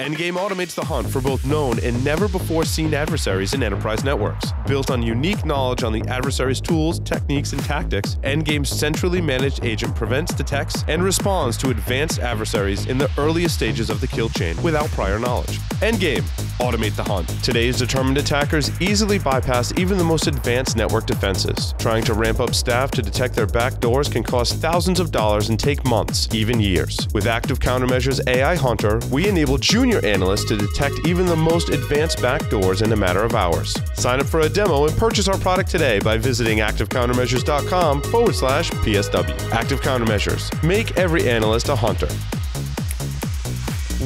Endgame automates the hunt for both known and never-before-seen adversaries in enterprise networks. Built on unique knowledge on the adversary's tools, techniques, and tactics, Endgame's centrally managed agent prevents, detects, and responds to advanced adversaries in the earliest stages of the kill chain without prior knowledge. Endgame, automate the hunt. Today's determined attackers easily bypass even the most advanced network defenses. Trying to ramp up staff to detect their backdoors can cost thousands of dollars and take months, even years. With Active Countermeasures AI Hunter, we enable junior analysts to detect even the most advanced backdoors in a matter of hours. Sign up for a demo and purchase our product today by visiting activecountermeasures.com/PSW. Active Countermeasures. Make every analyst a hunter.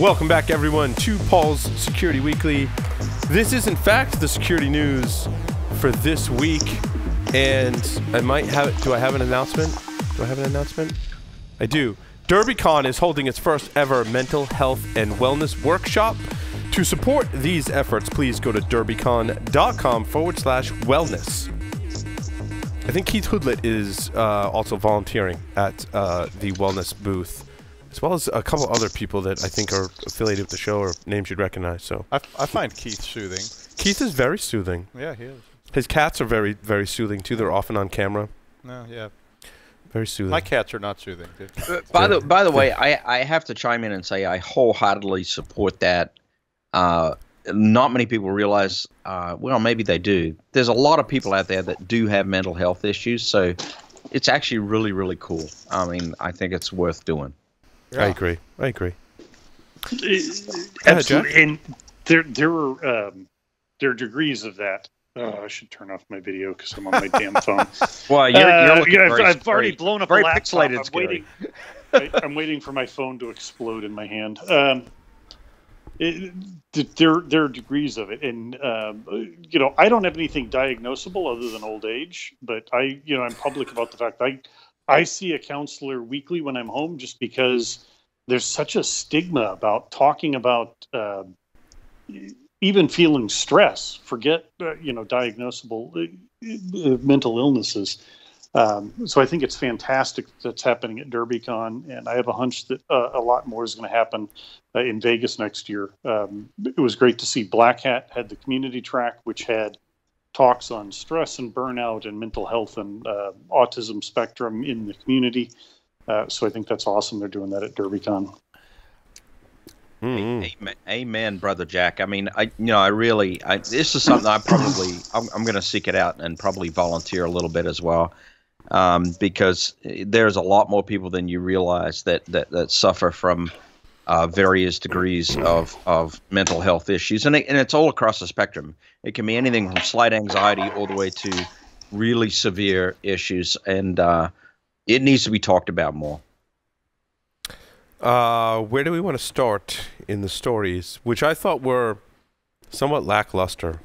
Welcome back, everyone, to Paul's Security Weekly. This is, in fact, the security news for this week. And I might have... Do I have an announcement? I do. DerbyCon is holding its first ever mental health and wellness workshop. To support these efforts, please go to derbycon.com/wellness. I think Keith Hoodlet is also volunteering at the wellness booth, as well as a couple other people that I think are affiliated with the show or names you'd recognize. So I find Keith soothing. Keith is very soothing. Yeah, he is. His cats are very, very soothing, too. They're often on camera. No, yeah. Very soothing. My cats are not soothing. By the way, I have to chime in and say I wholeheartedly support that. Not many people realize, well, maybe they do. There's a lot of people out there that do have mental health issues, so it's actually really, really cool. I mean, I think it's worth doing. Yeah. I agree. Absolutely. And there are degrees of that. Oh, I should turn off my video because I'm on my damn phone. Well, you're looking I've already blown up a laptop. I'm waiting for my phone to explode in my hand. There are degrees of it, and I don't have anything diagnosable other than old age. But I'm public about the fact that I see a counselor weekly when I'm home, just because there's such a stigma about talking about. Even feeling stress, forget diagnosable mental illnesses. So I think it's fantastic that's happening at DerbyCon, and I have a hunch that a lot more is going to happen in Vegas next year. It was great to see Black Hat had the community track, which had talks on stress and burnout and mental health and autism spectrum in the community. So I think that's awesome. They're doing that at DerbyCon. Amen, Brother Jack. I mean, this is something I'm going to seek it out and probably volunteer a little bit as well, because there's a lot more people than you realize that suffer from various degrees of mental health issues, and it's all across the spectrum. It can be anything from slight anxiety all the way to really severe issues, and it needs to be talked about more. Where do we want to start in the stories, which I thought were somewhat lackluster?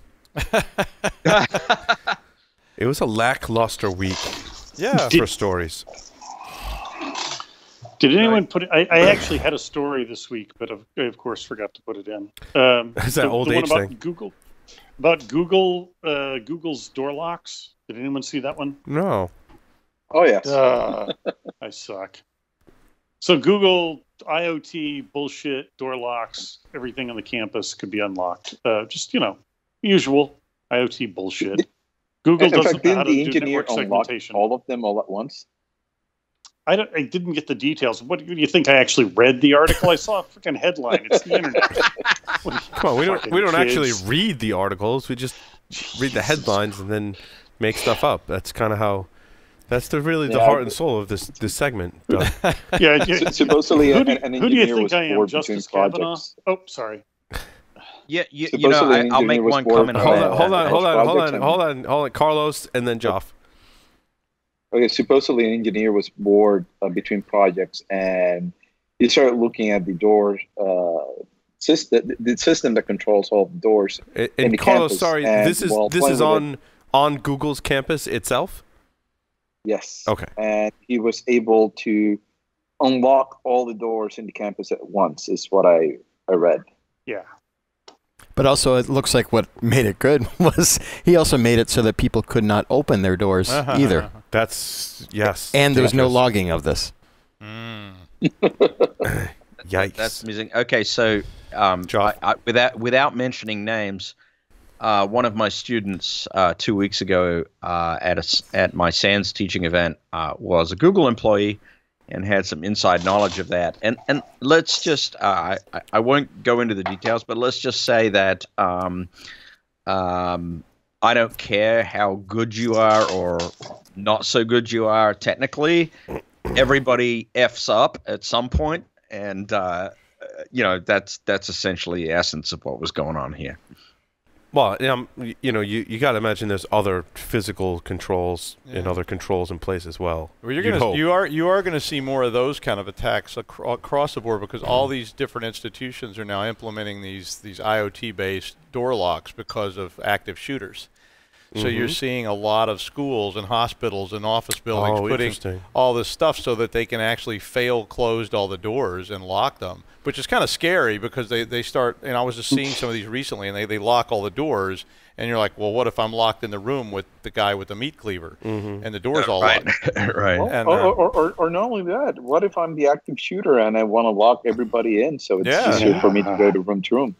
It was a lackluster week, for stories. Did anyone put it? I actually had a story this week, but I of course forgot to put it in. Is that old age thing? Google's door locks. Did anyone see that one? No. Oh yes. I suck. So Google IoT bullshit, door locks, everything on the campus could be unlocked. Just usual IoT bullshit. Google doesn't know how to do network segmentation. All of them all at once. I didn't get the details. What do you think? I actually read the article. I saw a freaking headline. It's the internet. Come on, we don't actually read the articles. We just read the headlines and then make stuff up. That's kind of how. That's the heart and soul of this segment. Supposedly, who do you think I am, Justice Kavanaugh? Oh, sorry. Yeah, I'll make one comment on that. Hold on, Carlos, and then Joff. Okay, supposedly an engineer was bored between projects, and he started looking at the door system, the system that controls all the doors. And Carlos, sorry, this is on Google's campus itself. Yes. Okay. And he was able to unlock all the doors in the campus at once, is what I read. Yeah. But also, it looks like what made it good was he also made it so that people could not open their doors either. Yes. And there was no logging of this. Yikes. That's amazing. Okay, so without mentioning names, one of my students 2 weeks ago at my SANS teaching event was a Google employee and had some inside knowledge of that. And let's just I won't go into the details, but let's just say that I don't care how good you are or not so good you are technically. Everybody F's up at some point, and that's essentially the essence of what was going on here. Well, you got to imagine there's other physical controls and other controls in place as well. Well, you are going to see more of those kind of attacks across the board, because all these different institutions are now implementing these IoT-based door locks because of active shooters. So you're seeing a lot of schools and hospitals and office buildings putting all this stuff so that they can actually close all the doors and lock them, which is kind of scary because they start, and I was just seeing some of these recently, and they lock all the doors, and you're like, well, what if I'm locked in the room with the guy with the meat cleaver and the door's all locked? Right. Well, And, or not only that, what if I'm the active shooter and I want to lock everybody in so it's easier for me to go to room to room?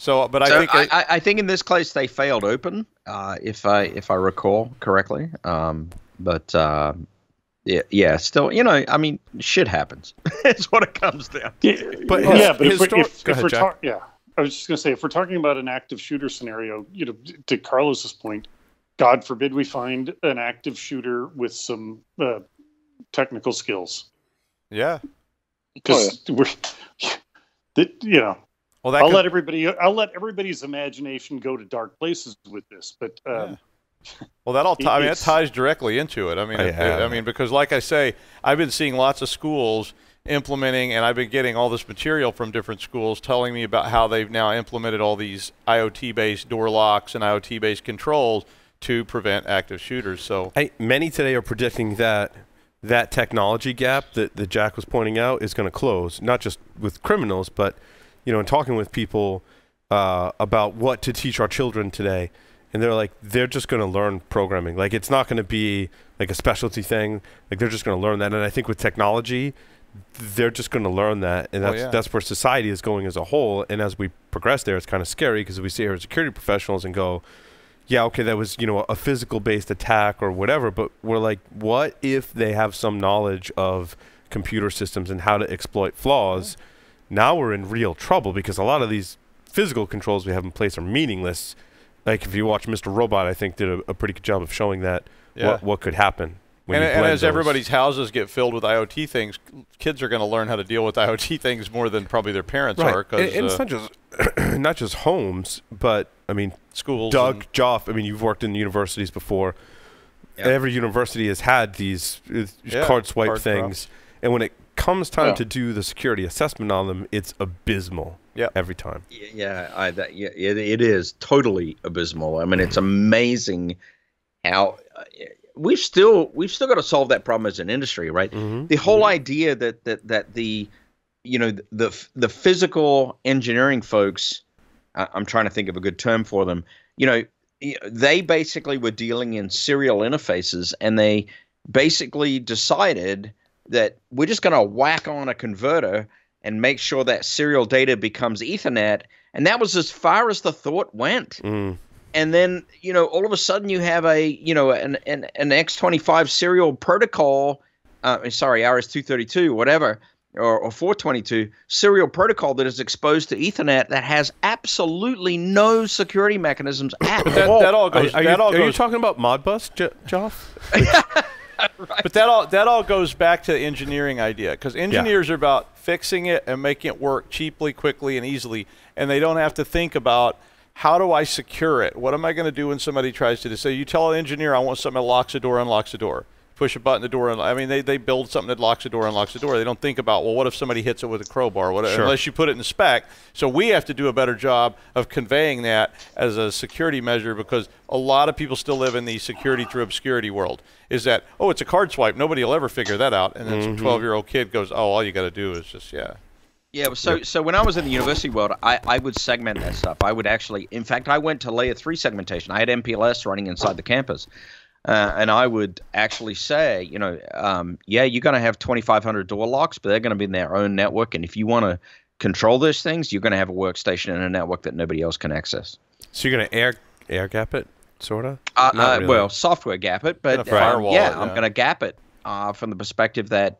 I think in this case they failed open, if I recall correctly. Still, I mean, shit happens. It's what it comes down to. But I was just going to say, if we're talking about an active shooter scenario, to Carlos's point, God forbid we find an active shooter with some technical skills. Yeah, because Well, I'll let everybody's imagination go to dark places with this, but well, that ties directly into it. I mean, because like I say, I've been seeing lots of schools implementing, and I've been getting all this material from different schools telling me about how they've now implemented all these IoT-based door locks and IoT-based controls to prevent active shooters. So many today are predicting that technology gap that Jack was pointing out is going to close, not just with criminals, but in talking with people about what to teach our children today, and they're just going to learn programming. Like, it's not going to be like a specialty thing. Like, they're just going to learn that. And I think with technology, they're just going to learn that, and that's where society is going as a whole. And as we progress there, it's kind of scary because we see our security professionals and go, yeah, okay, that was a physical-based attack or whatever, but we're like, what if they have some knowledge of computer systems and how to exploit flaws? Now we're in real trouble because a lot of these physical controls we have in place are meaningless. Like, if you watch Mr. Robot, I think did a pretty good job of showing that what could happen. And as everybody's houses get filled with IoT things, kids are going to learn how to deal with IoT things more than probably their parents are. And it's not just homes, but I mean schools. Doug, Joff, I mean, you've worked in universities before. Yep. Every university has had these card swipe things, and when it comes time to do the security assessment on them, it's abysmal. Every time. It is totally abysmal. I mean, it's amazing how. We've still got to solve that problem as an industry, right? The whole idea that the physical engineering folks, I'm trying to think of a good term for them. They basically were dealing in serial interfaces, and they basically decided that we're just going to whack on a converter and make sure that serial data becomes Ethernet, and that was as far as the thought went. And then, all of a sudden you have an X25 serial protocol, RS-232, whatever, or 422 serial protocol that is exposed to Ethernet that has absolutely no security mechanisms at all. That all goes. Are you talking about Modbus, Joff? Right. But that all goes back to the engineering idea, because engineers are about fixing it and making it work cheaply, quickly, and easily, and they don't have to think about, how do I secure it? What am I going to do when somebody tries to do? So you tell an engineer, I want something that locks the door, unlocks the door. Push a button, the door. They build something that locks the door, unlocks the door. They don't think about, well, what if somebody hits it with a crowbar? Unless you put it in the spec. So we have to do a better job of conveying that as a security measure, because a lot of people still live in the security through obscurity world. Is that, it's a card swipe. Nobody will ever figure that out. And then some 12-year-old kid goes, all you got to do is just, Yeah, so when I was in the university world, I would segment that stuff. I would actually, in fact, I went to layer 3 segmentation. I had MPLS running inside the campus. And I would actually say, you're going to have 2,500 door locks, but they're going to be in their own network. And if you want to control those things, you're going to have a workstation and a network that nobody else can access. So you're going to air gap it, sort of? Really. Well, software gap it, but firewall I'm going to gap it from the perspective that,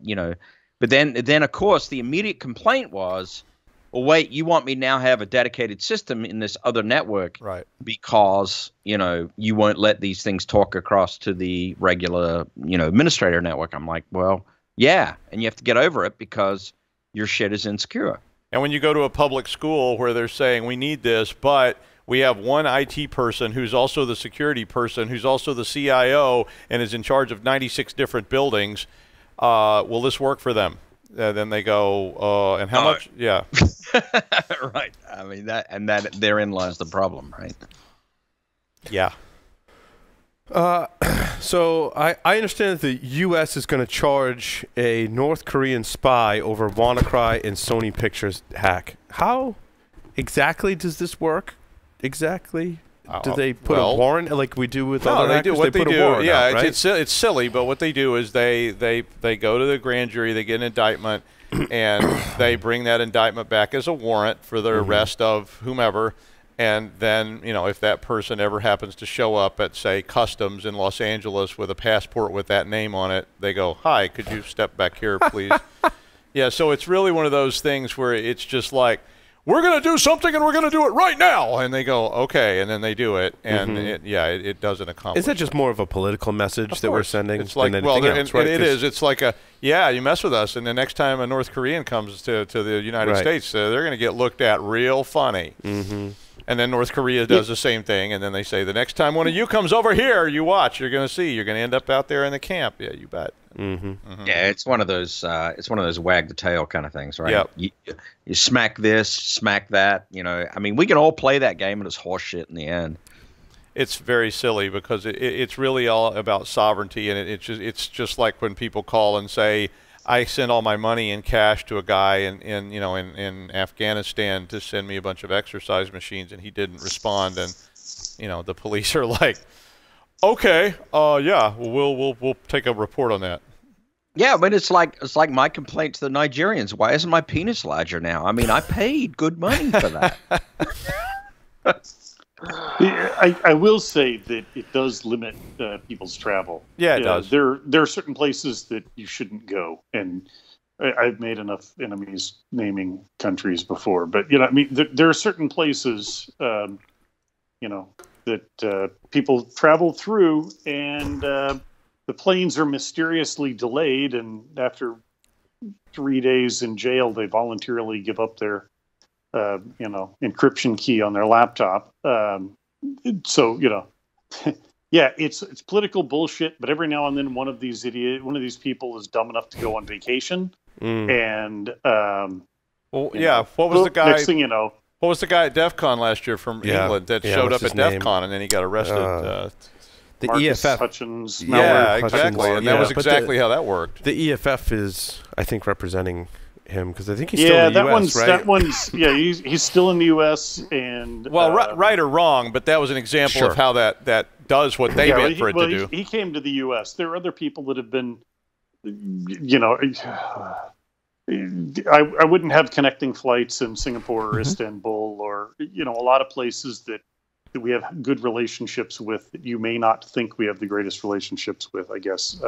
but then of course the immediate complaint was, well, wait, you want me now have a dedicated system in this other network, right? Because you won't let these things talk across to the regular administrator network. I'm like, well, yeah, and you have to get over it because your shit is insecure. And when you go to a public school where they're saying we need this, but we have one IT person who's also the security person, who's also the CIO, and is in charge of 96 different buildings, will this work for them? Then they go, and how much? Yeah. Right. I mean, that therein lies the problem, right? Yeah. So I understand that the U.S. is going to charge a North Korean spy over WannaCry and Sony Pictures hack. How exactly does this work? Exactly? Do they put a warrant like we do with other hackers? What they put do, a warrant out, right? It's silly, but what they do is they go to the grand jury, they get an indictment, and they bring that indictment back as a warrant for the arrest of whomever. And then, if that person ever happens to show up at, say, Customs in Los Angeles with a passport with that name on it, they go, "Hi, could you step back here, please?" Yeah, so it's really one of those things where it's just like, we're going to do something and we're going to do it right now. And they go, okay, and then they do it. And it doesn't accomplish. Is that just more of a political message that we're sending? It's like, well, else, right? It is. It's like you mess with us, and the next time a North Korean comes to the United States, they're going to get looked at real funny. And then North Korea does the same thing, and then they say, the next time one of you comes over here, you watch, you're going to see, you're going to end up out there in the camp. Yeah, you bet. Yeah, it's one of those wag the tail kind of things, right? Yep. You smack this, smack that. I mean, we can all play that game, and it's horse shit in the end. It's very silly because it's really all about sovereignty, and it's just like when people call and say, I sent all my money in cash to a guy in Afghanistan to send me a bunch of exercise machines, and he didn't respond, and the police are like, okay, yeah, we'll take a report on that. Yeah, but it's like my complaint to the Nigerians. Why isn't my penis larger now? I mean, I paid good money for that. I will say that it does limit people's travel. Yeah, it does. There are certain places that you shouldn't go, and I've made enough enemies naming countries before. But I mean, there are certain places, that people travel through, and the planes are mysteriously delayed, and after 3 days in jail, they voluntarily give up their encryption key on their laptop. So, yeah, it's political bullshit, but every now and then one of these people is dumb enough to go on vacation. And, what was the guy? Next thing you know, what was the guy at DEF CON last year from England that showed up at DEF CON and then he got arrested? The Marcus EFF. Hutchins. Yeah, exactly. And that was exactly how that worked. The EFF is, I think, representing him because I think he's still in the U.S., right? That one's he's still in the U.S. and right or wrong, but that was an example of how that does what they meant for it to do. He came to the U.S. There are other people that have been, I wouldn't have connecting flights in Singapore or Istanbul or a lot of places that we have good relationships with that you may not think we have the greatest relationships with, I guess.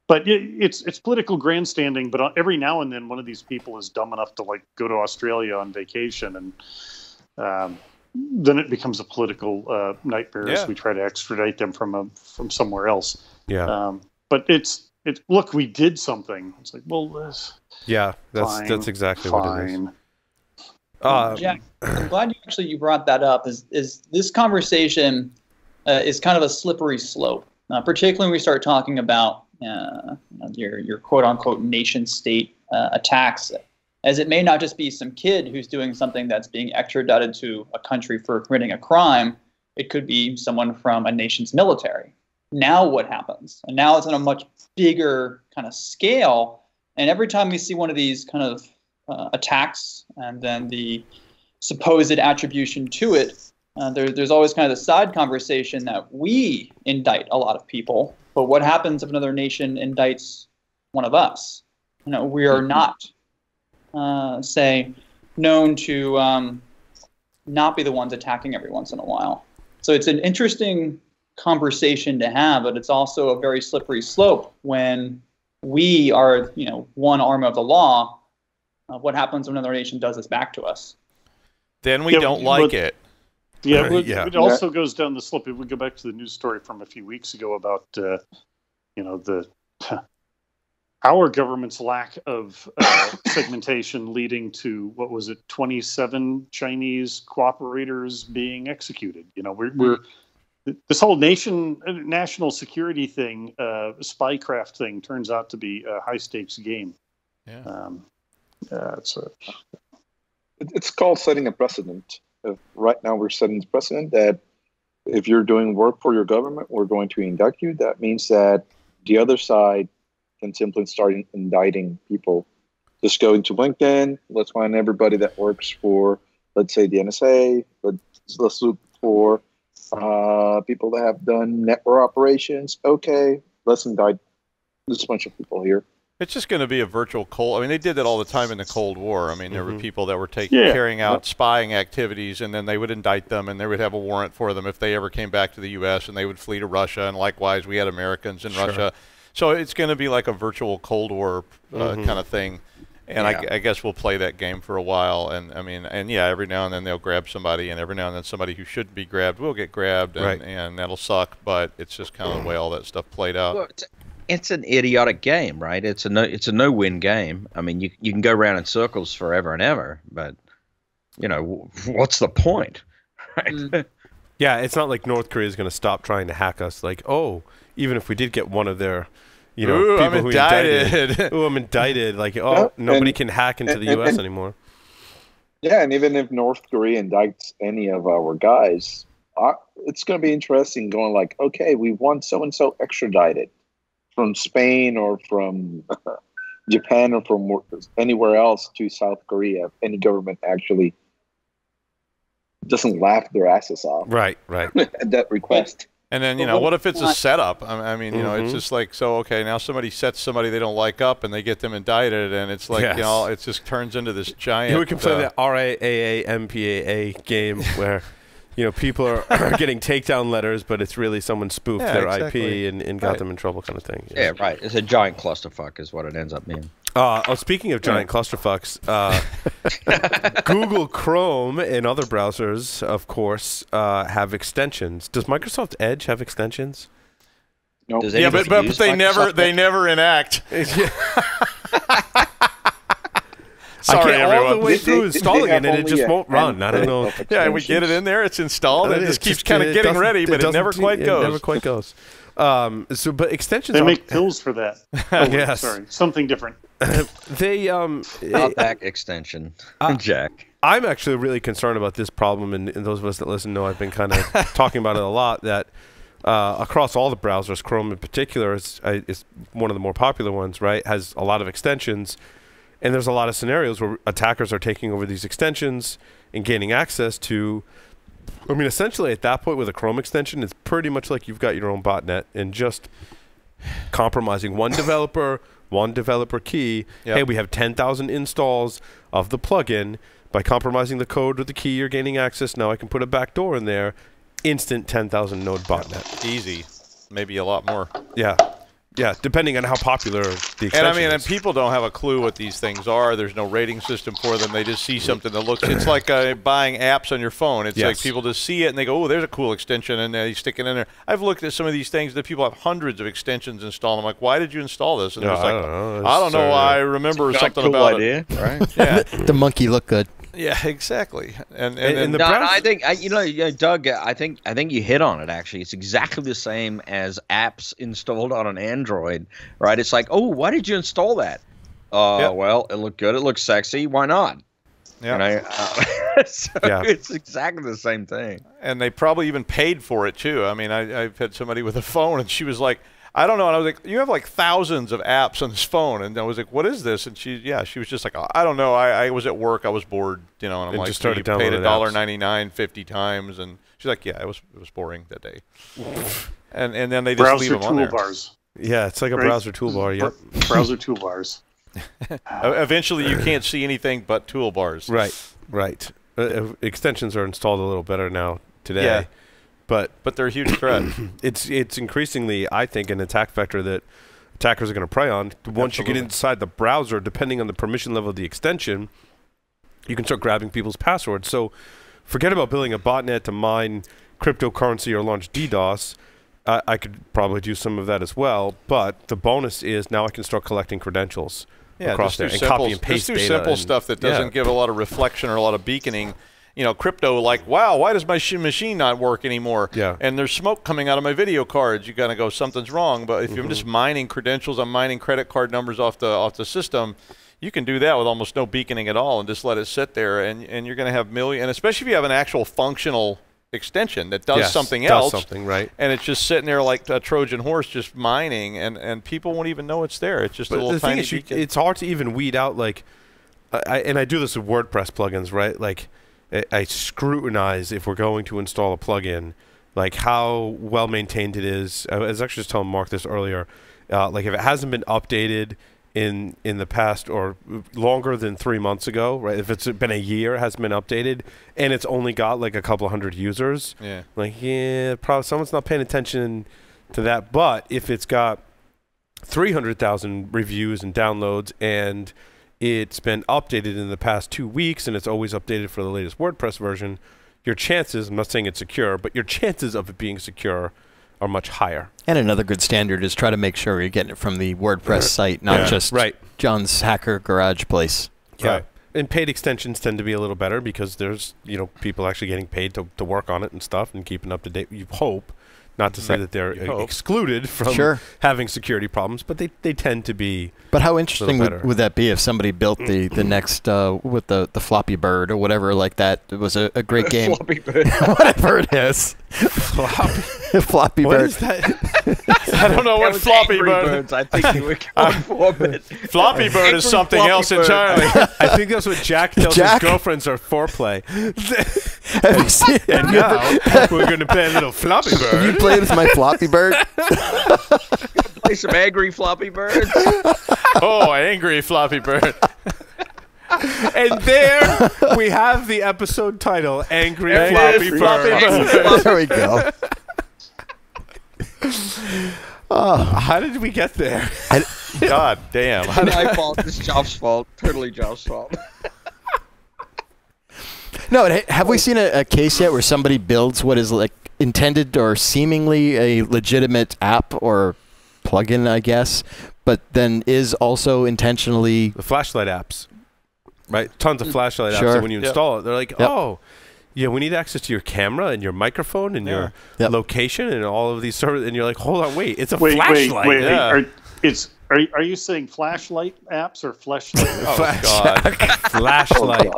But it's political grandstanding. But every now and then, one of these people is dumb enough to go to Australia on vacation, and then it becomes a political nightmare as we try to extradite them from somewhere else. Yeah. But it's look, we did something. It's like, well, that's exactly what it is. Jack, I'm glad you brought that up. Is this conversation is kind of a slippery slope, particularly when we start talking about your quote unquote nation state attacks, as it may not just be some kid who's doing something that's being extradited to a country for committing a crime. It could be someone from a nation's military. Now what happens? And now it's on a much bigger kind of scale. And every time we see one of these kind of attacks and then the supposed attribution to it, there's always kind of the side conversation that we indict a lot of people, but what happens if another nation indicts one of us? We are not, say, known to not be the ones attacking every once in a while. So it's an interesting conversation to have, but it's also a very slippery slope when we are, one arm of the law. What happens when another nation does this back to us? Then we don't like it. Yeah, it also goes down the slope. If we go back to the news story from a few weeks ago about, our government's lack of segmentation leading to, 27 Chinese cooperators being executed. We're this whole national security thing, spycraft thing, turns out to be a high stakes game. Yeah. It's called setting a precedent. Right now, we're setting the precedent that if you're doing work for your government, we're going to indict you. That means that the other side can simply start indicting people. Just go into LinkedIn. Let's find everybody that works for, let's say, the NSA. Let's look for people that have done network operations. Okay, let's indict this bunch of people here. It's just going to be a virtual cold. I mean, they did that all the time in the Cold War. I mean, there were people that were carrying out spying activities, and then they would indict them, and they would have a warrant for them if they ever came back to the U.S., and they would flee to Russia. And likewise, we had Americans in Russia. So it's going to be like a virtual Cold War kind of thing. And I guess we'll play that game for a while. And I mean, every now and then they'll grab somebody, and every now and then somebody who shouldn't be grabbed will get grabbed, and that'll suck. But it's just kind of the way all that stuff played out. Well, it's an idiotic game, right? It's a no-win game. I mean, you can go around in circles forever and ever, but what's the point, right? Yeah, it's not like North Korea is going to stop trying to hack us. Like, even if we did get one of their, Ooh, people I'm indicted. Ooh, I'm indicted. Like, nobody can hack into the U.S. anymore. Yeah, and even if North Korea indicts any of our guys, it's going to be interesting going like, okay, we want so-and-so extradited from Spain or from Japan or from anywhere else to South Korea. If any government actually doesn't laugh their asses off. Right. At that request. And then, what if it's a setup? I mean, it's just like, now somebody sets somebody they don't like up and they get them indicted, and it's like, it just turns into this giant... we can play the RAAA-MPAA game where, people are getting takedown letters, but it's really someone spoofed their IP and got them in trouble kind of thing. Yeah, right. It's a giant clusterfuck is what it ends up being. Speaking of giant clusterfucks, Google Chrome and other browsers, of course, have extensions. Does Microsoft Edge have extensions? No. Nope. Yeah, but they never enact. Sorry, everyone. All the way through installing it, and it just won't run. I don't know. Yeah, we get it in there. It's installed. It just keeps kind of getting ready, but it never quite goes. It never quite goes. But extensions. They make pills for that. Yes. Sorry, something different. Outback extension, Jack. I'm actually really concerned about this problem, and those of us that listen know I've been kind of talking about it a lot. That across all the browsers, Chrome in particular is one of the more popular ones. Right, has a lot of extensions. And there's a lot of scenarios where attackers are taking over these extensions and gaining access to, essentially at that point with a Chrome extension, it's pretty much like you've got your own botnet and just compromising one developer key. Yep. Hey, we have 10,000 installs of the plugin. By compromising the code with the key, you're gaining access. Now I can put a backdoor in there. Instant 10,000 node botnet. Easy. Maybe a lot more. Yeah. Yeah, depending on how popular the extension is. And people don't have a clue what these things are. There's no rating system for them. They just see something that looks... It's like buying apps on your phone. It's like people just see it and they go, oh, there's a cool extension, and they stick it in there. I've looked at some of these things that people have hundreds of extensions installed. I'm like, why did you install this? And I don't know. I remember something cool about idea, it. Right? Yeah. The monkey looked good. Yeah, exactly. And I think Doug, I think you hit on it. Actually, it's exactly the same as apps installed on an Android, right? It's like, oh, why did you install that? Well, it looked good. It looks sexy. Why not? Yeah. It's exactly the same thing. And they probably even paid for it too. I mean, I've had somebody with a phone, and she was like, I don't know. And I was like, you have like thousands of apps on this phone. And I was like, what is this? And she was just like, I don't know. I was at work. I was bored, and I'm like, just started you paid $1.99 50 times. And she's like, yeah, it was boring that day. and then they just leave them on there. Browser toolbars. Yeah, it's like a browser toolbar. Yep. Browser toolbars. Eventually, you can't see anything but toolbars. Right. Extensions are installed a little better now today. Yeah. But they're a huge threat. It's increasingly, I think, an attack vector that attackers are going to prey on. Once you get inside the browser, depending on the permission level of the extension, you can start grabbing people's passwords. So forget about building a botnet to mine cryptocurrency or launch DDoS. I could probably do some of that as well. But the bonus is now I can start collecting credentials across there and copy and paste data. Just do simple stuff that doesn't give a lot of reflection or a lot of beaconing. You know, crypto, like, wow, why does my machine not work anymore? Yeah. And there's smoke coming out of my video cards. You gotta go, something's wrong. But if you're just mining credentials, I'm mining credit card numbers off the system. You can do that with almost no beaconing at all, and just let it sit there. And you're gonna have and especially if you have an actual functional extension that does something else. Right. And it's just sitting there like a Trojan horse, just mining, and people won't even know it's there. It's just a little tiny beacon. It's hard to even weed out, like, I do this with WordPress plugins, right? Like, I scrutinize if we're going to install a plugin, like how well maintained it is. I was actually just telling Mark this earlier. Like if it hasn't been updated in the past or longer than 3 months ago, right? If it's been a year, it hasn't been updated, and it's only got like a couple hundred users. Yeah. Like probably someone's not paying attention to that. But if it's got 300,000 reviews and downloads and it's been updated in the past 2 weeks, and it's always updated for the latest WordPress version, your chances, I'm not saying it's secure, but your chances of it being secure are much higher. And another good standard is try to make sure you're getting it from the WordPress site, not just John's Hacker Garage place. Yeah. Right. And paid extensions tend to be a little better because there's, people actually getting paid to work on it and stuff and keeping up to date. You hope. Not to say that they're excluded from having security problems, but they tend to be. But how interesting would that be if somebody built the next with the Floppy Bird or whatever like that? It was a great game. Floppy Bird. Whatever it is. Floppy What Bird. is that? I don't know what Floppy Bird. Birds, I think you were going for, but Floppy Bird is something else entirely. I think that's what Jack tells his girlfriends are foreplay. Have you seen? And now we're going to play a little Floppy Bird. Have you played with my Floppy Bird? play some angry Floppy Birds. Oh, angry Floppy Bird. And there we have the episode title, Angry Floppy Bird. There we go. How did we get there? God damn. My fault. It's Josh's fault. Totally Josh's fault. No, have we seen a case yet where somebody builds what is like intended or seemingly a legitimate app or plugin, I guess, but then is also intentionally... The flashlight apps, right? Tons of flashlight apps that when you install it, they're like, oh, yeah, we need access to your camera and your microphone and your location and all of these services. And you're like, hold on, wait, it's a flashlight. Wait. Are you saying flashlight apps or flashlight? Flashlight.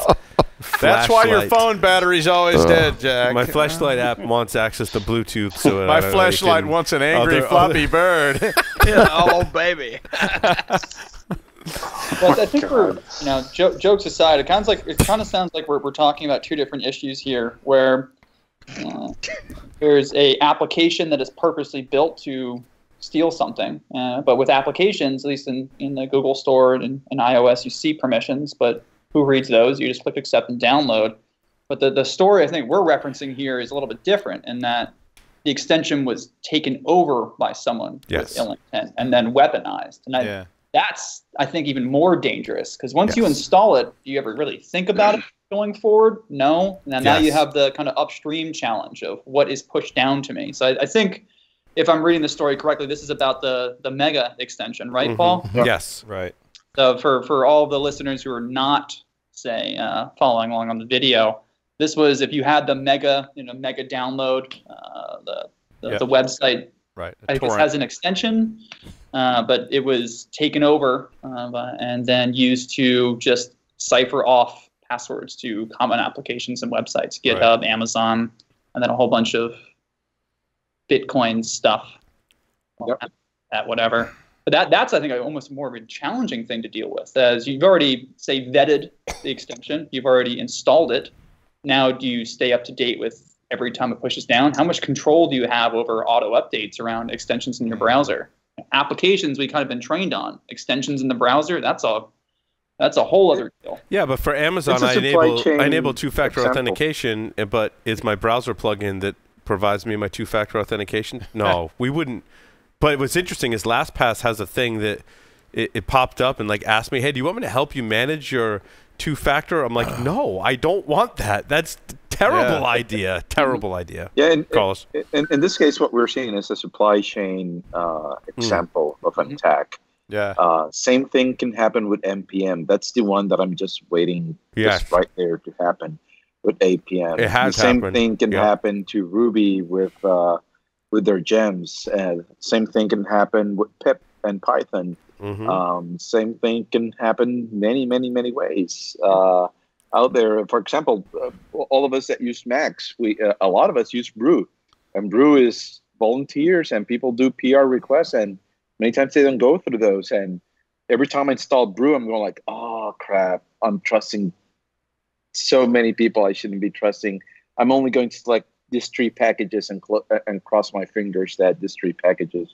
That's why your phone battery's always dead, Jack. My flashlight app wants access to Bluetooth. So my flashlight wants an angry floppy bird. Oh, baby. Well, I think we're, jokes aside, it kind of sounds like we're talking about two different issues here, where there's a application that is purposely built to steal something, but with applications, at least in the Google Store and in iOS, you see permissions, but who reads those? You just click accept and download. But the story I think we're referencing here is a little bit different in that the extension was taken over by someone with ill intent and then weaponized. And that's, I think, even more dangerous because once you install it, do you ever really think about it going forward? No. And now you have the kind of upstream challenge of what is pushed down to me. So I think if I'm reading the story correctly, this is about the Mega extension, right, Paul? Yes, right. So for all of the listeners who are not, say, following along on the video, this was if you had the Mega download, the website. Right. I guess has an extension, but it was taken over and then used to just cipher off passwords to common applications and websites, GitHub, Amazon, and then a whole bunch of Bitcoin stuff, whatever. But that's, I think, almost more of a challenging thing to deal with, as you've already, say, vetted the extension, you've already installed it. Now, do you stay up to date with every time it pushes down? How much control do you have over auto updates around extensions in your browser? applications we kind of been trained on. Extensions in the browser, that's a whole other deal. Yeah, but for Amazon, I enable two-factor authentication, but it's my browser plugin that provides me my two-factor authentication. No, we wouldn't. But what's interesting is LastPass has a thing that it popped up and like asked me, hey, do you want me to help you manage your two-factor? I'm like, no, I don't want that. That's a terrible idea. Terrible idea. Yeah, Carlos. In this case, what we're seeing is a supply chain example of an attack. Yeah. Same thing can happen with NPM. That's the one that I'm just waiting just right there to happen with APM. It has the same happened. thing can happen to Ruby with their gems. Same thing can happen with pip and Python. Same thing can happen many, many, many ways out there. For example, all of us that use Macs, a lot of us use Brew, and Brew is volunteers, and people do PR requests, and many times they don't go through those. And every time I install Brew, I'm going like, oh crap, I'm trusting so many people I shouldn't be trusting. I'm only going to select these 3 packages and cross my fingers that these 3 packages.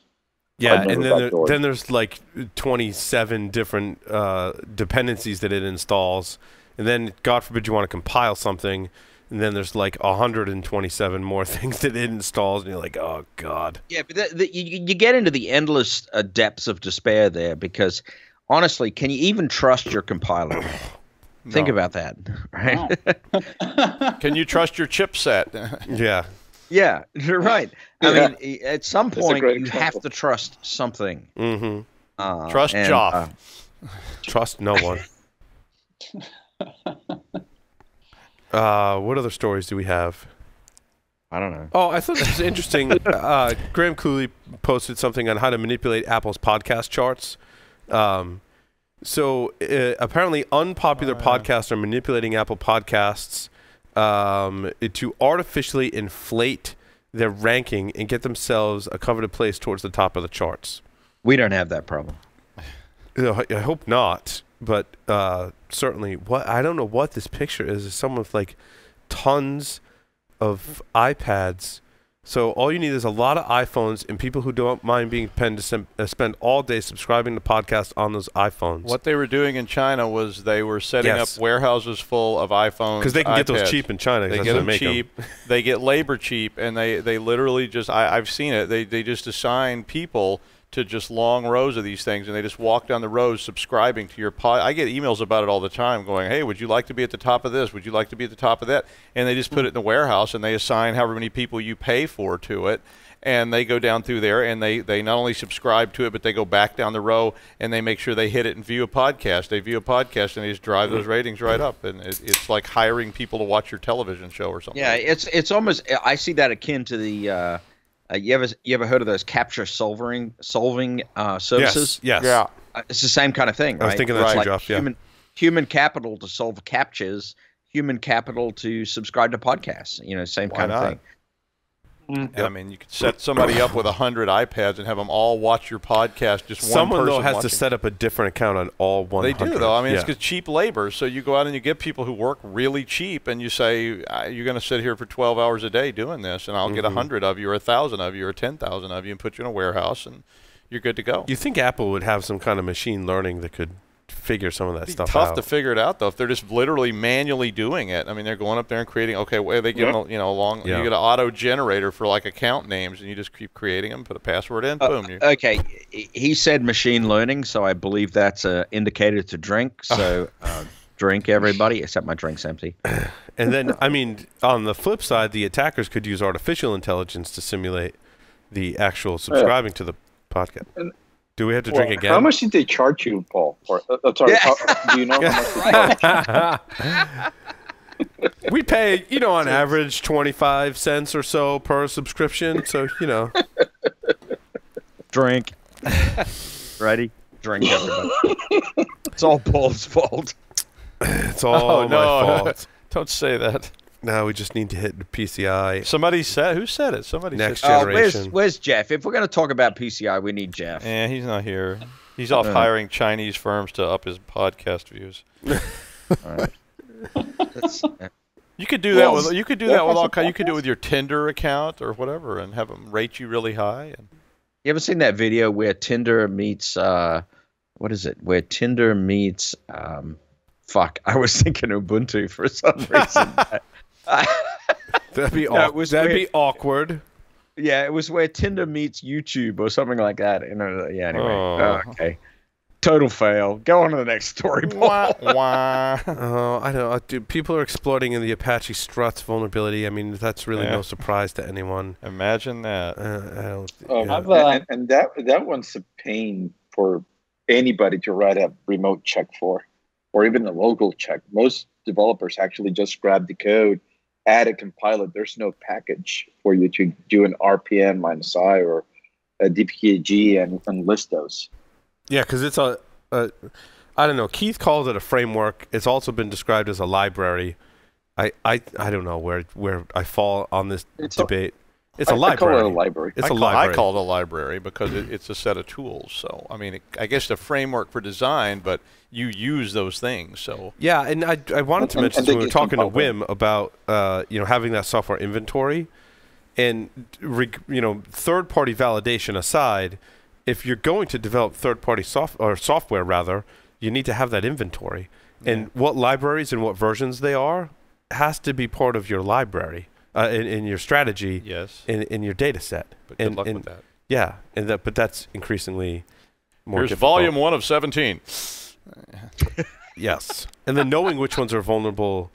Yeah, and then there's like 27 different dependencies that it installs, and then God forbid you want to compile something, and then there's like 127 more things that it installs, and you're like, oh god. Yeah, but you get into the endless depths of despair there, because honestly, can you even trust your compiler? No. Think about that, right? No. Can you trust your chipset? Yeah. Yeah, you're right. I mean, at some point, you example. have to trust something. Trust Joff. Trust no one. What other stories do we have? I don't know. Oh, I thought this was interesting. Graham Cooley posted something on how to manipulate Apple's podcast charts. So apparently unpopular podcasts are manipulating Apple Podcasts to artificially inflate their ranking and get themselves a coveted place towards the top of the charts. We don't have that problem. I hope not, but certainly, I don't know what this picture is. It's someone with like tons of iPads. So all you need is a lot of iPhones and people who don't mind being paid to spend all day subscribing to podcasts on those iPhones. What they were doing in China was they were setting up warehouses full of iPhones. Because they can iPads. get those cheap in China. They get them cheap. They get labor cheap, and they literally just, I've seen it, they just assign people to just long rows of these things, and they just walk down the rows subscribing to your pod. I get emails about it all the time going, hey, would you like to be at the top of this? Would you like to be at the top of that? And they just put it in the warehouse, and they assign however many people you pay for to it, and they go down through there, and they not only subscribe to it, but they go back down the row, and they make sure they hit it and view a podcast. They view a podcast, and they just drive those ratings right up, and it's like hiring people to watch your television show or something. Yeah, it's almost, I see that akin to the you ever heard of those capture solving services? Yes. Yeah. It's the same kind of thing, right? I was thinking that too, like Jeff. Yeah. Human capital to solve captures, human capital to subscribe to podcasts. You know, same kind of thing. Yeah, I mean, you could set somebody up with 100 iPads and have them all watch your podcast. Just someone one person though has watching. to set up a different account on all 100. They do though. I mean, it's 'cause cheap labor. So you go out and you get people who work really cheap, and you say you're going to sit here for 12 hours a day doing this, and I'll get 100 of you, or 1,000 of you, or 10,000 of you, and put you in a warehouse, and you're good to go. You think Apple would have some kind of machine learning that could figure some of that stuff tough out? to figure it out though if they're just literally manually doing it. I mean, they're going up there and creating. Okay, well, they give them, you know, you get an auto generator for like account names, and you just keep creating them, put a password in, boom. Okay, he said machine learning, so I believe that's an indicator to drink. So drink, everybody, except my drink's empty. And then, I mean, on the flip side, the attackers could use artificial intelligence to simulate the actual subscribing to the podcast. Do we have to drink again? How much did they charge you, Paul? Or, sorry, do you know how much they charge? We pay, you know, on average 25 cents or so per subscription. So, you know. Drink. Ready? Drink, everybody. It's all Paul's fault. It's all my fault. Don't say that. No, we just need to hit the PCI. Somebody said, who said it? Somebody Next said generation. Where's Jeff? If we're going to talk about PCI, we need Jeff. Yeah, he's not here. He's off hiring Chinese firms to up his podcast views. All right. You could do that with all kinds. You could do it with your Tinder account or whatever, and have them rate you really high. And You ever seen that video where Tinder meets what is it? Where Tinder meets fuck, I was thinking Ubuntu for some reason. That'd be awkward. Yeah, it was where Tinder meets YouTube or something like that. You know, yeah, anyway. Oh. Okay. Total fail. Go on to the next story, Paul. Oh, I don't know. Dude, people are exploiting in the Apache Struts vulnerability. I mean, that's really no surprise to anyone. Imagine that. And that one's a pain for anybody to write a remote check for, or even a local check. Most developers actually just grab the code, add a compiler. There's no package for you to do an RPM -I or a DPKG and list those. Yeah, because it's I don't know. Keith calls it a framework. It's also been described as a library. I don't know where I fall on this debate. It's a library. I call it a library. It's a library. I call it a library because it's a set of tools. So, I mean, I guess the framework for design, but you use those things. So yeah, and I wanted to mention, when we were talking to Wim about having that software inventory, and third-party validation aside, if you're going to develop third-party software, rather, you need to have that inventory. Yeah. And what libraries and what versions they are has to be part of your library, in your strategy, yes, in your data set. But good luck with that. Yeah, but that's increasingly more Here's difficult. volume 1 of 17. Yes, and then knowing which ones are vulnerable.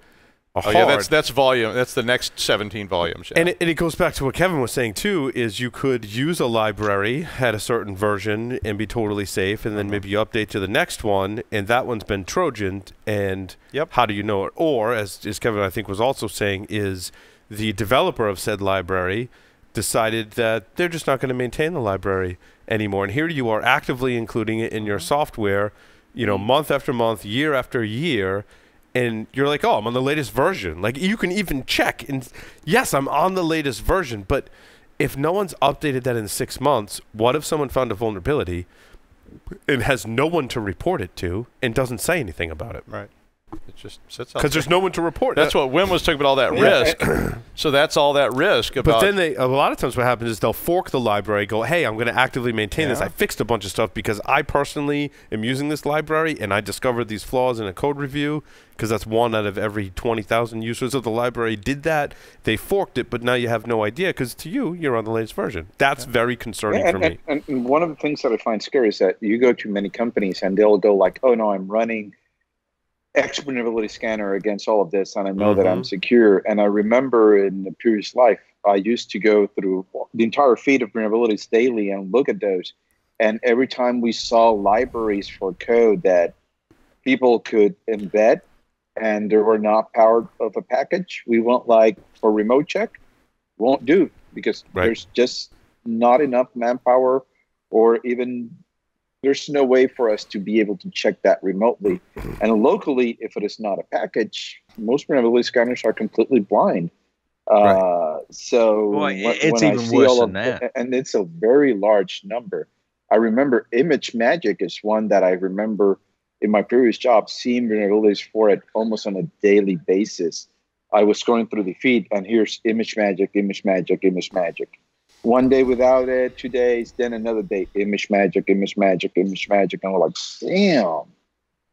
Yeah, that's volume. That's the next 17 volumes. Yeah. And it goes back to what Kevin was saying too. Is you could use a library at a certain version and be totally safe, and then maybe you update to the next one, and that one's been Trojaned. And how do you know it? Or as Kevin I think was also saying, is the developer of said library decided that they're just not going to maintain the library anymore, and here you are actively including it in your software, month after month, year after year. And you're like, oh, I'm on the latest version. Like, you can even check. And yes, I'm on the latest version. But if no one's updated that in 6 months, what if someone found a vulnerability and has no one to report it to and doesn't say anything about it? Right. It just sits out. Because there's no one to report. That's what Wim was talking about, all that risk. So that's all that risk about. But then a lot of times what happens is they'll fork the library, go, hey, I'm going to actively maintain this. I fixed a bunch of stuff because I personally am using this library, and I discovered these flaws in a code review, because that's 1 out of every 20,000 users of the library did that. They forked it, but now you have no idea because to you, you're on the latest version. That's very concerning for me. And one of the things that I find scary is that you go to many companies and they'll go like, oh, no, I'm running X vulnerability scanner against all of this, and I know that I'm secure. And I remember in the previous life, I used to go through the entire feed of vulnerabilities daily and look at those. And every time we saw libraries for code that people could embed and they were not powered of a package, we went like, for remote check, won't do, because there's just not enough manpower, or even there's no way for us to be able to check that remotely. And locally, if it is not a package, most vulnerability scanners are completely blind. So it's when even I see worse all than of that. And it's a very large number. I remember Image Magic is one that I remember in my previous job seeing vulnerabilities for it almost on a daily basis. I was going through the feed, and here's Image Magic, Image Magic, Image Magic. One day without it, 2 days, then another day, Image Magic, Image Magic, Image Magic. And we're like, damn.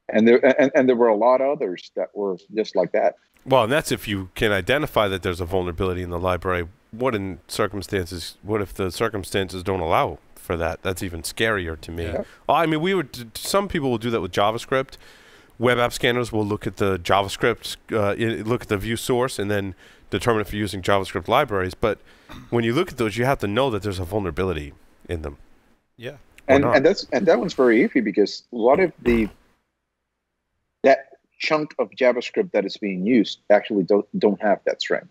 And there were a lot of others that were just like that. Well, and that's if you can identify that there's a vulnerability in the library. What if the circumstances don't allow for that? That's even scarier to me. Yeah. Well, I mean, some people will do that with JavaScript. Web app scanners will look at the JavaScript, look at the view source, and then determine if you're using JavaScript libraries. But when you look at those, you have to know that there's a vulnerability in them. Yeah. And that one's very iffy, because a lot of that chunk of JavaScript that is being used actually don't have that strength.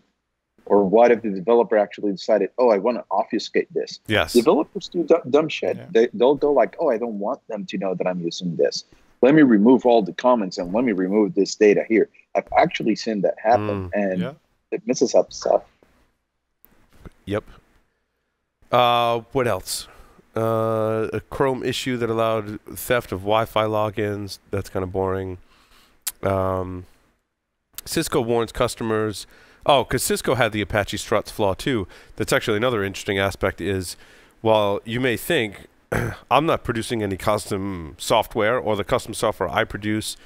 Or what if the developer actually decided, oh, I want to obfuscate this? Yes. Developers do dumb shit. Yeah. They'll go like, oh, I don't want them to know that I'm using this. Let me remove all the comments and let me remove this data here. I've actually seen that happen, and it messes up stuff. Yep. What else? A Chrome issue that allowed theft of Wi-Fi logins. That's kind of boring. Cisco warns customers. Oh, because Cisco had the Apache Struts flaw too. That's actually another interesting aspect is while you may think, I'm not producing any custom software, or the custom software I produce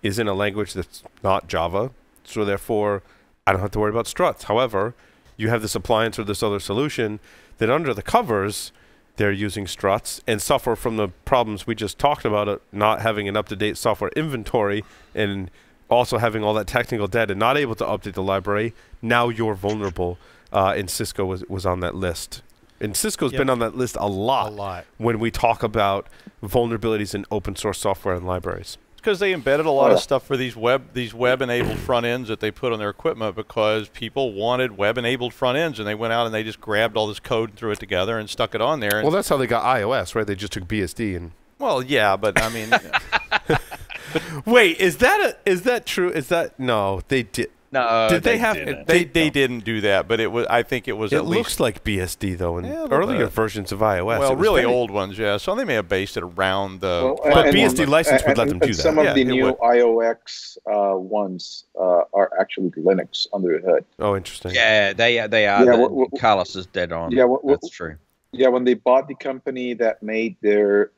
is in a language that's not Java, so therefore I don't have to worry about struts. However, you have this appliance or this other solution that under the covers, they're using struts and suffer from the problems we just talked about, not having an up-to-date software inventory and also having all that technical debt and not able to update the library. Now you're vulnerable, and Cisco was on that list. And Cisco's been on that list a lot when we talk about vulnerabilities in open source software and libraries. Because they embedded a lot of stuff for these web-enabled front ends that they put on their equipment, because people wanted web-enabled front ends, and they went out and they just grabbed all this code and threw it together and stuck it on there. And well, that's how they got iOS, right? They just took BSD and. Well, yeah, but I mean. Wait, is that true? Is that no? They did. No, did they have? They didn't do that, but it was. I think it was. It at looks least like BSD though in earlier versions of iOS. Well, really old ones, yeah. So they may have based it around the. But BSD license would let them do that. Some of the new iOS ones are actually Linux under the hood. Oh, interesting. Yeah, they are. Yeah, Carlos is dead on. Yeah, that's true. Yeah, when they bought the company that made their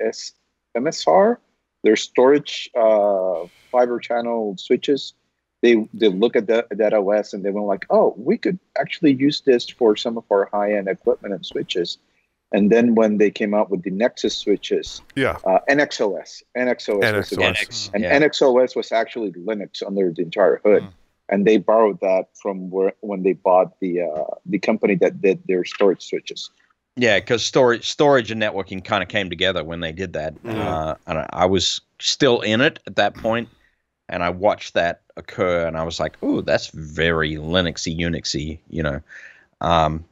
MSR, their storage fiber channel switches. They look at that OS and they went like, oh, we could actually use this for some of our high-end equipment and switches. And then when they came out with the Nexus switches, NXOS was against, and NXOS was actually Linux under the entire hood, and they borrowed that from when they bought the company that did their storage switches. Yeah, because storage and networking kind of came together when they did that. And I was still in it at that point. And I watched that occur, and I was like, "Ooh, that's very Linuxy, Unixy,"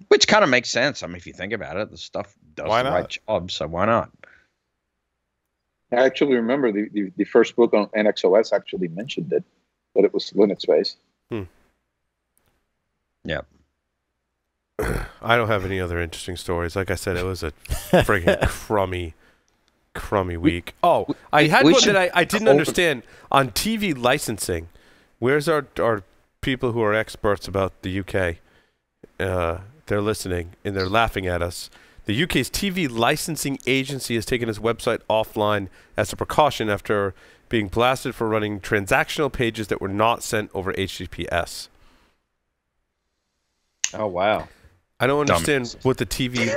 which kind of makes sense. I mean, if you think about it, the stuff does the right job, so why not? I actually remember the first book on NXOS actually mentioned it, but it was Linux based. Yeah. I don't have any other interesting stories. Like I said, it was a freaking crummy week. I had one that I didn't understand on TV licensing. Where's our people who are experts about the UK? They're listening and they're laughing at us. The UK's TV licensing agency has taken its website offline as a precaution after being blasted for running transactional pages that were not sent over HTTPS. Oh wow! I don't understand what the TV.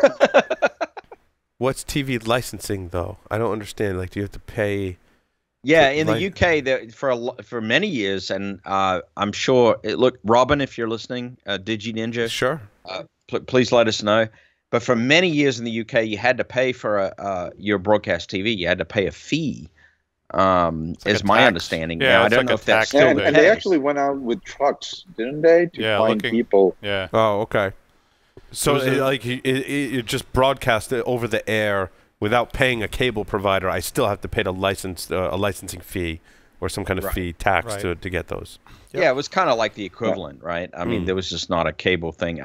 What's TV licensing, though? I don't understand. Like, do you have to pay? Yeah, in the UK, for many years, and I'm sure. Look, Robin, if you're listening, Digi Ninja, sure. Please let us know. But for many years in the UK, you had to pay for your broadcast TV. You had to pay a fee. Is my understanding. Yeah, now, I don't know if that's still the case. And they actually went out with trucks, didn't they, to find people? Yeah. Oh, okay. So, you just broadcast it over the air without paying a cable provider. I still have to pay a licensing fee or some kind of fee tax to get those. Yep. Yeah, it was kind of like the equivalent, right? I mean, there was just not a cable thing.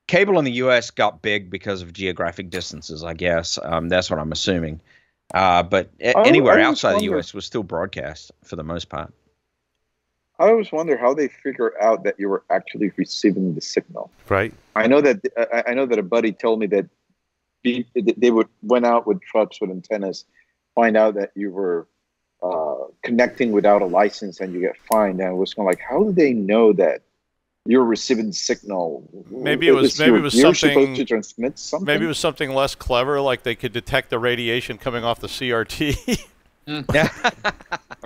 Cable in the U.S. got big because of geographic distances, I guess. That's what I'm assuming. But anywhere outside the U.S. was still broadcast for the most part. I always wonder how they figure out that you were actually receiving the signal. Right. I know that a buddy told me that they went out with trucks with antennas, find out that you were connecting without a license, and you get fined. And I was kind of like, how do they know that you're receiving signal? Maybe it was something supposed to transmit something. Maybe it was something less clever, like they could detect the radiation coming off the CRT.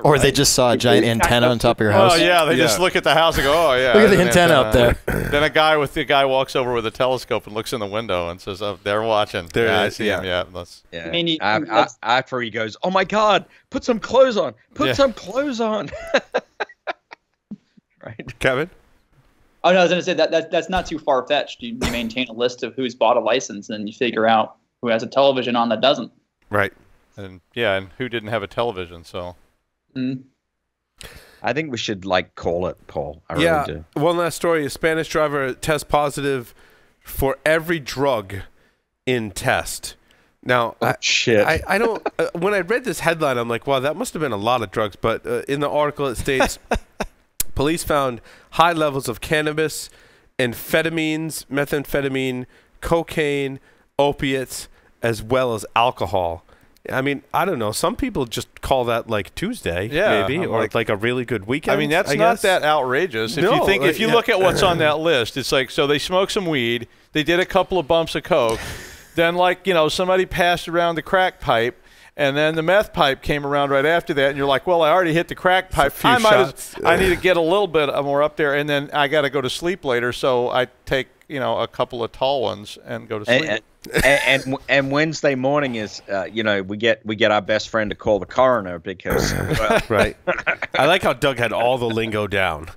Or they just saw a giant antenna on top of your house. Oh yeah, they just look at the house and go, "Oh yeah." Look at the antenna up there. Then a guy walks over with a telescope and looks in the window and says, "Oh, they're watching." I see him. Yeah, I mean, after he goes, "Oh my God, put some clothes on. Put some clothes on." Right, Kevin. Oh no, I was going to say that's not too far fetched. You maintain a list of who's bought a license, and you figure out who has a television on that doesn't. Right. And who didn't have a television? So. I think we should call it, Paul. I really do. One last story: a Spanish driver tests positive for every drug in test. Now, shit. I don't. When I read this headline, I'm like, wow, that must have been a lot of drugs. But in the article, it states police found high levels of cannabis, amphetamines, methamphetamine, cocaine, opiates, as well as alcohol. I mean, I don't know. Some people just call that like Tuesday, maybe, or like a really good weekend. I mean, that's not that outrageous. If you think, if you look at what's on that list, it's like, so they smoked some weed, they did a couple of bumps of coke, then like, you know, somebody passed around the crack pipe, and then the meth pipe came around right after that, and you're like, well, I already hit the crack pipe. I need to get a little bit more up there, and then I got to go to sleep later, so I take, you know, a couple of tall ones and go to sleep. And Wednesday morning is, you know, we get our best friend to call the coroner because right. I like how Doug had all the lingo down.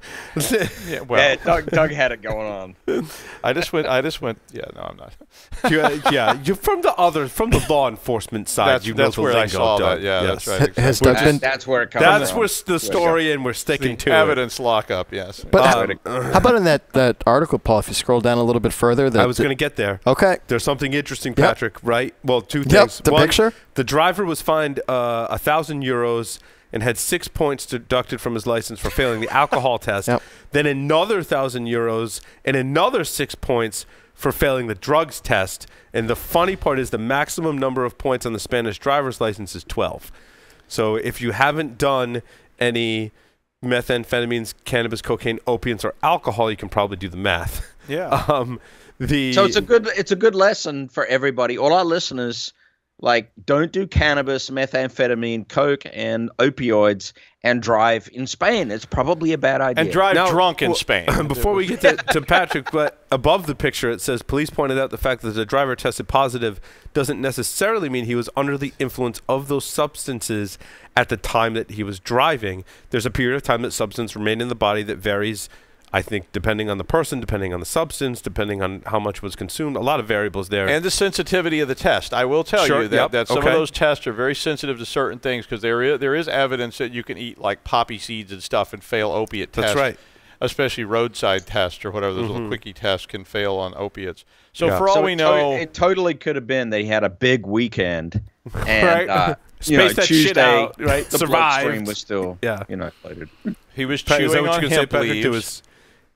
Yeah, Doug had it going on. I just went. Yeah, no, I'm not. You're from the law enforcement side. That's where I saw that. Yeah, yes. that's right. Exactly. That's where it comes from. That's where the story, and we're sticking to evidence lockup. Yes. But how about in that article, Paul? If you scroll down a little bit further, I was going to get there. Okay. There's something interesting, Patrick. Yep. Right? Well, two things. The picture. The driver was fined €1,000 and had 6 points deducted from his license for failing the alcohol test. Yep. Then another €1,000 and another 6 points for failing the drugs test. And the funny part is the maximum number of points on the Spanish driver's license is 12. So if you haven't done any methamphetamines, cannabis, cocaine, opiates, or alcohol, you can probably do the math. Yeah. So it's a good lesson for everybody. All our listeners, like, don't do cannabis, methamphetamine, coke, and opioids and drive in Spain. It's probably a bad idea. And drive drunk in Spain. Before we get to Patrick, but above the picture it says, police pointed out the fact that the driver tested positive doesn't necessarily mean he was under the influence of those substances at the time that he was driving. There's a period of time that substance remained in the body that varies, I think, depending on the person, depending on the substance, depending on how much was consumed, a lot of variables there. And the sensitivity of the test. I will tell you that some of those tests are very sensitive to certain things because there is evidence that you can eat like poppy seeds and stuff and fail opiate tests. That's right. Especially roadside tests or whatever, those little quickie tests can fail on opiates. So for all we know... it totally could have been they had a big weekend and... right. Space that Tuesday, shit out, right? The bloodstream was still, floated. He was chewing on hemp leaves. There was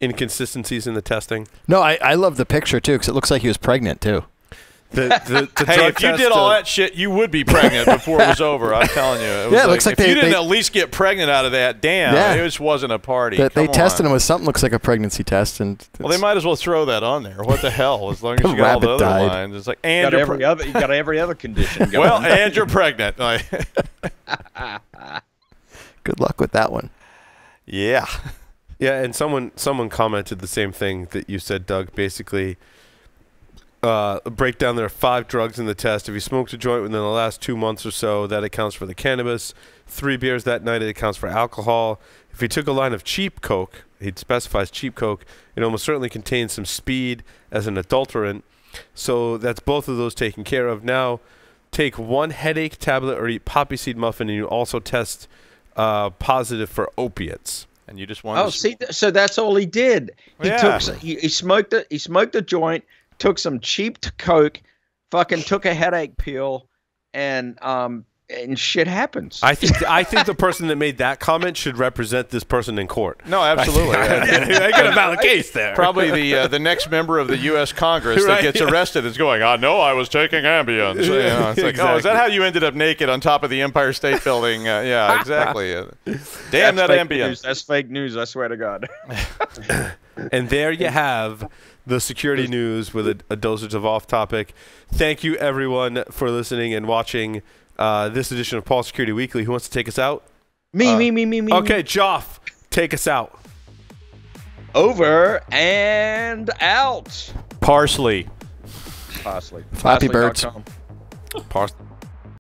inconsistencies in the testing. No, I love the picture too because it looks like he was pregnant too. Hey, if you did all that shit, you would be pregnant before it was over. I'm telling you. It looks like if you didn't at least get pregnant out of that, it just wasn't a party. They tested him with something looks like a pregnancy test, and well, they might as well throw that on there. What the hell? As long as you got all the other lines, it's like and you got every other condition going. Well, and you're pregnant. Good luck with that one. Yeah. Yeah, and someone commented the same thing that you said, Doug. Basically, break down there are 5 drugs in the test. If you smoked a joint within the last 2 months or so, that accounts for the cannabis. 3 beers that night, it accounts for alcohol. If he took a line of cheap coke, he specifies cheap coke, it almost certainly contains some speed as an adulterant. So that's both of those taken care of. Now, take 1 headache tablet or eat poppy seed muffin, and you also test positive for opiates. And you just want so that's all he did. He smoked a joint, took some cheap coke, fucking took a headache pill, and shit happens. I think the person that made that comment should represent this person in court. No, absolutely. They got a valid case there. Probably the next member of the U.S. Congress that gets arrested is going, I know I was taking Ambien. So, it's like, oh, is that how you ended up naked on top of the Empire State Building? Yeah, exactly. Damn that Ambien. That's fake news, I swear to God. And there you have the security news with a dosage of off-topic. Thank you, everyone, for listening and watching this edition of Paul Security Weekly. Who wants to take us out? Me. Okay, Joff, take us out. Over and out. Parsley. Flappy Birds. Parsley.com.